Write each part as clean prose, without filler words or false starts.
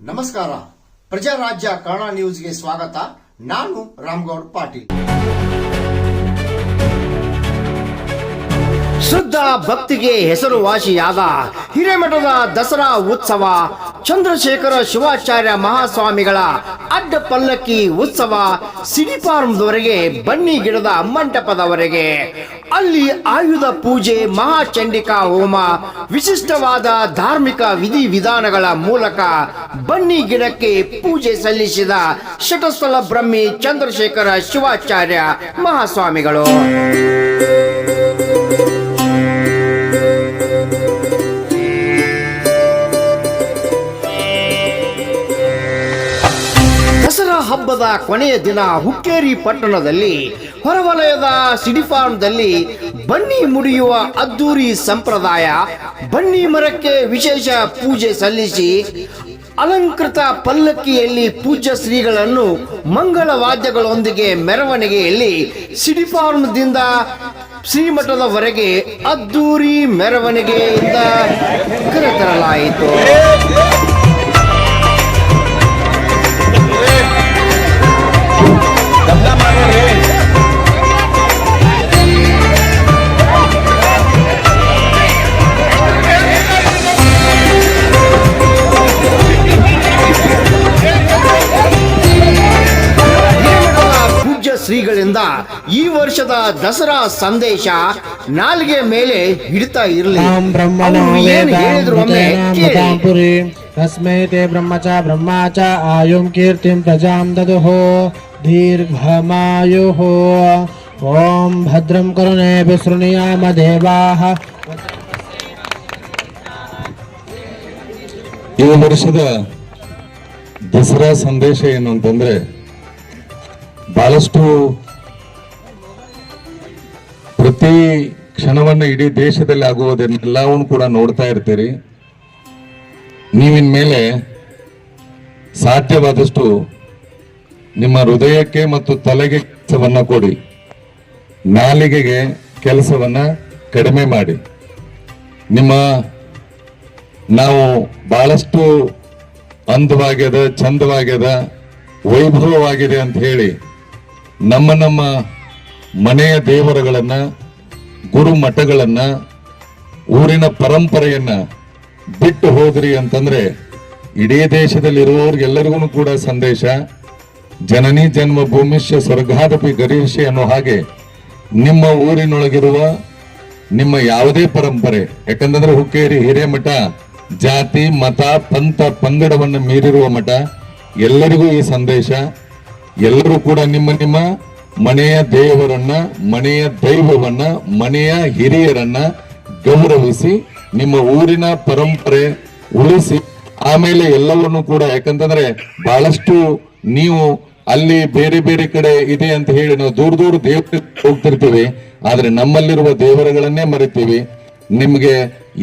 ನಮಸ್ಕಾರ, ಪ್ರಜಾರಾಜ್ಯ ಕನ್ನಡ ನ್ಯೂಸ್ಗೆ ಸ್ವಾಗತ. ನಾನು ರಾಮಗೌಡ ಪಾಟೀಲ್. ಶುದ್ಧ ಭಕ್ತಿಗೆ ಹೆಸರುವಾಸಿಯಾದ ಹಿರೇಮಠದ ದಸರಾ ಉತ್ಸವ, ಚಂದ್ರಶೇಖರ ಶಿವಾಚಾರ್ಯ ಮಹಾಸ್ವಾಮಿಗಳ ಅಡ್ಡ ಪಲ್ಲಕ್ಕಿ ಉತ್ಸವ, ಸಿಡಿಫಾರ್ಮ್ದವರೆಗೆ ಬನ್ನಿ ಗಿಡದ ಮಂಟಪದವರೆಗೆ ಅಲ್ಲಿ ಆಯುಧ ಪೂಜೆ, ಮಹಾಚಂಡಿಕಾ ಹೋಮ, ವಿಶಿಷ್ಟವಾದ ಧಾರ್ಮಿಕ ವಿಧಿವಿಧಾನಗಳ ಮೂಲಕ ಬನ್ನಿ ಗಿಡಕ್ಕೆ ಪೂಜೆ ಸಲ್ಲಿಸಿದ ಶಟಸ್ಥಲ ಬ್ರಹ್ಮಿ ಚಂದ್ರಶೇಖರ ಶಿವಾಚಾರ್ಯ ಮಹಾಸ್ವಾಮಿಗಳು. ದಸರಾ ಹಬ್ಬದ ಕೊನೆಯ ದಿನ ಹುಕ್ಕೇರಿ ಪಟ್ಟಣದಲ್ಲಿ ಹೊರವಲಯದ ಸಿಡಿಫಾರ್ಮ್ದಲ್ಲಿ ಬನ್ನಿ ಮುಡಿಯುವ ಅದ್ದೂರಿ ಸಂಪ್ರದಾಯ. ಬನ್ನಿ ಮರಕ್ಕೆ ವಿಶೇಷ ಪೂಜೆ ಸಲ್ಲಿಸಿ ಅಲಂಕೃತ ಪಲ್ಲಕ್ಕಿಯಲ್ಲಿ ಪೂಜ್ಯ ಶ್ರೀಗಳನ್ನು ಮಂಗಳ ವಾದ್ಯಗಳೊಂದಿಗೆ ಮೆರವಣಿಗೆಯಲ್ಲಿ ಸಿಡಿಫಾರ್ಮ್ದಿಂದ ಶ್ರೀಮಠದವರೆಗೆ ಅದ್ದೂರಿ ಮೆರವಣಿಗೆಯಿಂದ ಕರೆತರಲಾಯಿತು. ಶ್ರೀಗಳಿಂದ ಈ ವರ್ಷದ ದಸರಾ ಸಂದೇಶ ನಾಲಿಗೆ ಮೇಲೆ ಹಿಡಿತಾ ಇರಲಿ. ತಸ್ಮೈ ತೇ ಬ್ರಹ್ಮಚ ಬ್ರಹ್ಮಾಚ ಆಯುಂ ಕೀರ್ತಿಂ ಪ್ರಜಾಂ ದದುಃ ದೀರ್ಘಮಾಯುಃ. ಓಂ ಭದ್ರಂ ಕರುಣೇಭಿಃ ಶೃಣುಯಾಮ ದೇವಾಃ. ಈ ವರ್ಷದ ದಸರಾ ಸಂದೇಶ ಏನು ಅಂತಂದ್ರೆ, ಬಹಳಷ್ಟು ಪ್ರತಿ ಕ್ಷಣವನ್ನ ಇಡೀ ದೇಶದಲ್ಲಿ ಆಗುವುದನ್ನೆಲ್ಲವನ್ನು ಕೂಡ ನೋಡ್ತಾ ಇರ್ತೀರಿ. ನೀವಿನ ಮೇಲೆ ಸಾಧ್ಯವಾದಷ್ಟು ನಿಮ್ಮ ಹೃದಯಕ್ಕೆ ಮತ್ತು ತಲೆಗೆ ಕೆಲಸವನ್ನ ಕೊಡಿ, ನಾಲಿಗೆಗೆ ಕೆಲಸವನ್ನ ಕಡಿಮೆ ಮಾಡಿ. ನಾವು ಬಹಳಷ್ಟು ಅಂದವಾಗ್ಯದ, ಚಂದವಾಗ್ಯದ, ವೈಭವವಾಗಿದೆ ಅಂತ ಹೇಳಿ ನಮ್ಮ ಮನೆಯ ದೇವರುಗಳನ್ನ, ಗುರು ಮಠಗಳನ್ನ, ಊರಿನ ಪರಂಪರೆಯನ್ನ ಬಿಟ್ಟು ಹೋದ್ರಿ ಅಂತಂದ್ರೆ ಇಡೀ ದೇಶದಲ್ಲಿರುವವ್ರಿಗೆಲ್ಲರಿಗೂ ಕೂಡ ಸಂದೇಶ, ಜನನಿ ಜನ್ಮ ಭೂಮಿಷ್ಯ ಸ್ವರ್ಗಾದಪಿ ಗರೀಷೆ ಅನ್ನೋ ಹಾಗೆ ನಿಮ್ಮ ಊರಿನೊಳಗಿರುವ ನಿಮ್ಮ ಯಾವುದೇ ಪರಂಪರೆ, ಯಾಕಂದ್ರೆ ಹುಕ್ಕೇರಿ ಹಿರೇಮಠ ಜಾತಿ, ಮತ, ಪಂಥ, ಪಂಗಡವನ್ನು ಮೀರಿರುವ ಮಠ. ಎಲ್ಲರಿಗೂ ಈ ಸಂದೇಶ, ಎಲ್ಲರೂ ಕೂಡ ನಿಮ್ಮ ಮನೆಯ ದೇವರನ್ನ, ಮನೆಯ ದೈವವನ್ನ, ಮನೆಯ ಹಿರಿಯರನ್ನ ಗೌರವಿಸಿ ನಿಮ್ಮ ಊರಿನ ಪರಂಪರೆ ಉಳಿಸಿ ಆಮೇಲೆ ಎಲ್ಲವನ್ನೂ ಕೂಡ, ಯಾಕಂತಂದ್ರೆ ಬಹಳಷ್ಟು ನೀವು ಅಲ್ಲಿ ಬೇರೆ ಬೇರೆ ಕಡೆ ಇದೆ ಅಂತ ಹೇಳಿ ನಾವು ದೂರ ದೂರ ದೇವರಿಗೆ ಹೋಗ್ತಿರ್ತೀವಿ, ಆದ್ರೆ ನಮ್ಮಲ್ಲಿರುವ ದೇವರುಗಳನ್ನೇ ಮರಿತೀವಿ. ನಿಮ್ಗೆ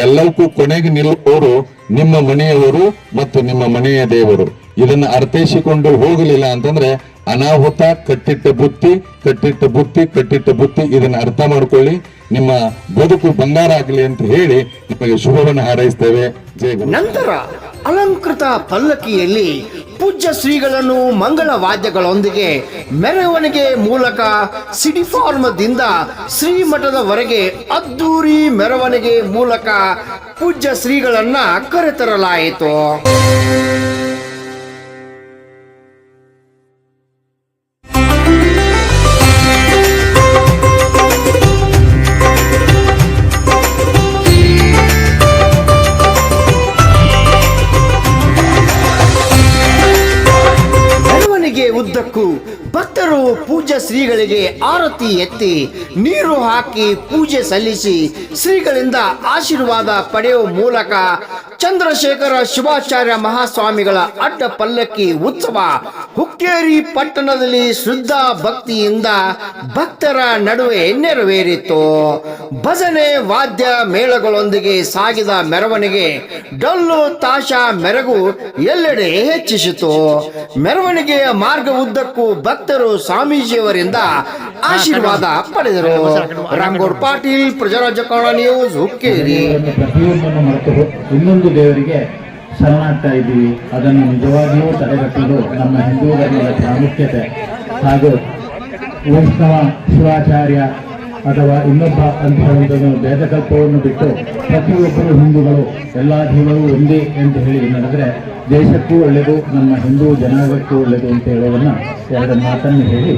ಎಲ್ಲಕ್ಕೂ ಕೊನೆಗೆ ನಿಲ್ಲುವವರು ನಿಮ್ಮ ಮನೆಯವರು ಮತ್ತು ನಿಮ್ಮ ಮನೆಯ ದೇವರು. ಇದನ್ನ ಅರ್ಥೈಸಿಕೊಂಡು ಹೋಗಲಿಲ್ಲ ಅಂತಂದ್ರೆ ಅನಾಹುತ, ಕಟ್ಟಿಟ್ಟ ಬುತ್ತಿ, ಕಟ್ಟಿಟ್ಟ ಬುತ್ತಿ, ಕಟ್ಟಿಟ್ಟ ಬುತ್ತಿ. ಇದನ್ನ ಅರ್ಥ ಮಾಡ್ಕೊಳ್ಳಿ, ನಿಮ್ಮ ಬದುಕು ಬಂಗಾರ ಆಗಲಿ ಅಂತ ಹೇಳಿ ನಿಮಗೆ ಶುಭವನ್ನು ಹಾರೈಸ್ತೇವೆ. ಜಯ ಗುರು. ನಂತರ ಅಲಂಕೃತ ಪಲ್ಲಕ್ಕಿಯಲ್ಲಿ ಪೂಜ್ಯ ಶ್ರೀಗಳನ್ನು ಮಂಗಳ ವಾದ್ಯಗಳೊಂದಿಗೆ ಮೆರವಣಿಗೆ ಮೂಲಕ ಸಿಡಿಫಾರ್ಮ್ದಿಂದ ಶ್ರೀಮಠದವರೆಗೆ ಅದ್ದೂರಿ ಮೆರವಣಿಗೆ ಮೂಲಕ ಪೂಜ್ಯ ಶ್ರೀಗಳನ್ನ ಕರೆತರಲಾಯಿತು. ಉದ್ದಕ್ಕೂ ಭಕ್ತರು ಪೂಜ್ಯ ಶ್ರೀಗಳಿಗೆ ಆರತಿ ಎತ್ತಿ ನೀರು ಹಾಕಿ ಪೂಜೆ ಸಲ್ಲಿಸಿ ಶ್ರೀಗಳಿಂದ ಆಶೀರ್ವಾದ ಪಡೆಯುವ ಮೂಲಕ ಚಂದ್ರಶೇಖರ ಶಿವಾಚಾರ್ಯ ಮಹಾಸ್ವಾಮಿಗಳ ಅಡ್ಡ ಪಲ್ಲಕ್ಕಿ ಉತ್ಸವ ಹುಕ್ಕೇರಿ ಪಟ್ಟಣದಲ್ಲಿ ಶ್ರದ್ಧಾ ಭಕ್ತಿಯಿಂದ ಭಕ್ತರ ನಡುವೆ ನೆರವೇರಿತು. ಭಜನೆ ವಾದ್ಯ ಮೇಳಗಳೊಂದಿಗೆ ಸಾಗಿದ ಮೆರವಣಿಗೆ ಡೊಳ್ಳು ತಾಶ ಮೆರಗು ಎಲ್ಲೆಡೆ ಹೆಚ್ಚಿಸಿತು. ಮೆರವಣಿಗೆಯ ಮಾರ್ಗ ಉದ್ದಕ್ಕೂ ಭಕ್ತರು ಸ್ವಾಮೀಜಿಯವರಿಂದ ಆಶೀರ್ವಾದ ಪಡೆದರು. ರಾಮಗೌಡ ಪಾಟೀಲ್, ಪ್ರಜಾರಾಜ್ಯ ಕನ್ನಡ ನ್ಯೂಸ್, ಹುಕ್ಕೇರಿ. ಪ್ರತಿಯೊಂದನ್ನು ಮರೆತು ಇನ್ನೊಂದು ದೇವರಿಗೆ ಶರಣಾಗ್ತಾ ಇದ್ದೀವಿ. ಅದನ್ನು ನಿಜವಾಗಿಯೂ ತಡೆಗಟ್ಟಲು ನಮ್ಮ ಹಿಂದೂ ಧರ್ಮದ ಪ್ರಾಮುಖ್ಯತೆ ಹಾಗೂ ವೈಷ್ಣವ ಶಿವಾಚಾರ್ಯ ಅಥವಾ ಇನ್ನೊಬ್ಬ ಅಂತ ಹೇಳುವುದನ್ನು ಭೇದಕಲ್ಪವನ್ನು ಬಿಟ್ಟು ಪ್ರತಿಯೊಬ್ಬರು ಹಿಂದೂಗಳು ಎಲ್ಲ ಜೀವಗಳು ಒಂದೇ ಅಂತ ಹೇಳಿ ನಡೆದರೆ ದೇಶಕ್ಕೂ ಒಳ್ಳೆಯದು, ನಮ್ಮ ಹಿಂದೂ ಜನಾಂಗಕ್ಕೂ ಒಳ್ಳೆಯದು ಅಂತ ಹೇಳೋದನ್ನು ಎರಡು ಮಾತನ್ನು ಹೇಳಿ